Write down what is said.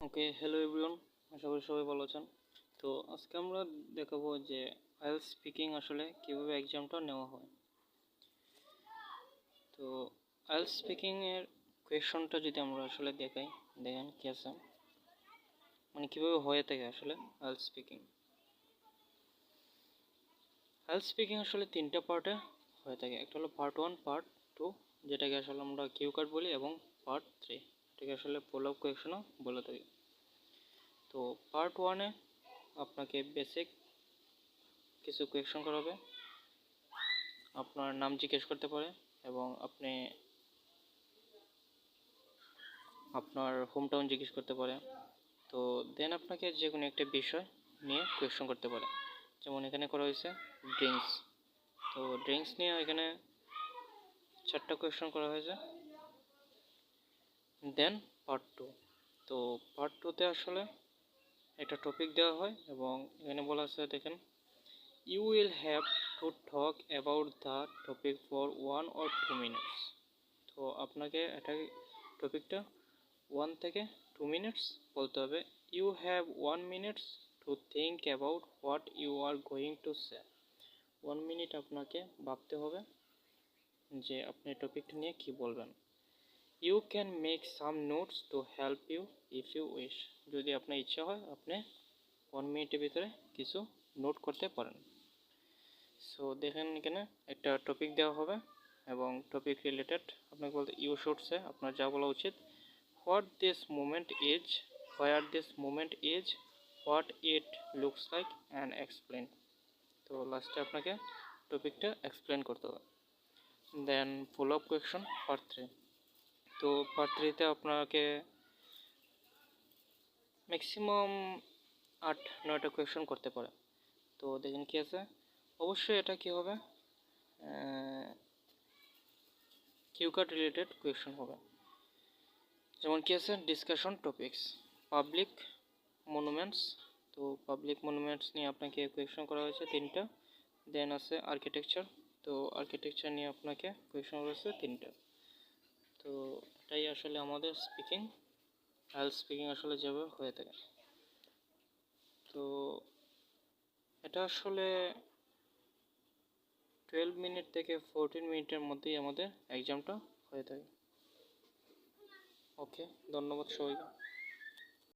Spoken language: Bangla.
ওকে, হ্যালো এভরিওয়ান, আশা করি সবাই ভালো আছেন। তো আজকে আমরা দেখাবো যে আইএলটিএস স্পিকিং আসলে কিভাবে এক্সামটা নেওয়া হয়। তো আইএলটিএস স্পিকিং এর কোয়েশনটা যদি আমরা আসলে দেখেন কি আছে, মানে কিভাবে হয়ে থাকে আসলে আইএলটিএস স্পিকিং। আইএলটিএস স্পিকিং আসলে তিনটা পার্টে হয়ে থাকে। একটা হলো পার্ট 1, পার্ট 2, যেটাকে আসলে আমরা কিউ কার্ড বলি, এবং পার্ট 3, এটাকে আসলে ফলো আপ কোয়েশনও বলে থাকি। তো পার্ট 1-এ আপনাকে বেসিক কিছু কোয়েশন করা হবে। আপনার নাম জিজ্ঞেস করতে পারে এবং আপনার হোম টাউন জিজ্ঞেস করতে পারে। তো দেন আপনাকে যে কোনো একটা বিষয় নিয়ে কোয়েশন করতে পারে। যেমন এখানে করা হয়েছে ড্রিঙ্কস। তো ড্রিঙ্কস নিয়ে এখানে 4টা কোয়েশন করা হয়েছে। দেন পার্ট 2। তো পার্ট 2-তে আসলে একটা টপিক দেওয়া হয় এবং এখানে বলা আছে, দেখেন, you will have to talk about the topic for 1 or 2 minutes। তো আপনাকে এটা টপিকটা 1 থেকে 2 মিনিটস বলতে হবে। You have 1 minute to think about what you are going to say. 1 minute আপনাকে ভাবতে হবে যে আপনি টপিকটা নিয়ে কি বলবেন। You can make some notes to help you if you wish. যদি আপনার ইচ্ছা হয় আপনি 1 মিনিটের ভিতরে কিছু নোট করতে পারেন। সো দেখেন এখানে একটা টপিক দেওয়া হবে এবং টপিক রিলেটেড আপনাকে বলতে ইউ শুড সে, আপনার যা বলা উচিত, what this movement is, where this movement is, what it looks like and explain. তো লাস্টে আপনাকে টপিকটা এক্সপ্লেন করতে হবে। দেন ফলো আপ কোয়েশন পার্ট 3। তো পার্ট 3-তে আপনাকে ম্যাক্সিমাম 8-9টা কোয়েশন করতে পারে। তো দেখেন কি আছে, অবশ্যই এটা কি হবে, কিউ কার্ড রিলেটেড কোয়েশন হবে। যেমন কি আছে, ডিসকাশন টপিকস, পাবলিক মনুমেন্টস। তো পাবলিক মনুমেন্টস নিয়ে আপনাকে কোয়েশন করা হয়েছে 3টা। দেন আছে আর্কিটেকচার। তো আর্কিটেকচার নিয়ে আপনাকে কোয়েশন রয়েছে 3টা। তো এটাই আসলে আমাদের স্পিকিং, আইএলটিএস স্পিকিং আসলে যেভাবে হয়ে থাকে। তো এটা আসলে 12 মিনিট থেকে 14 মিনিটের মধ্যেই আমাদের এক্সামটা হয়ে থাকে। ওকে, ধন্যবাদ সবাইকে।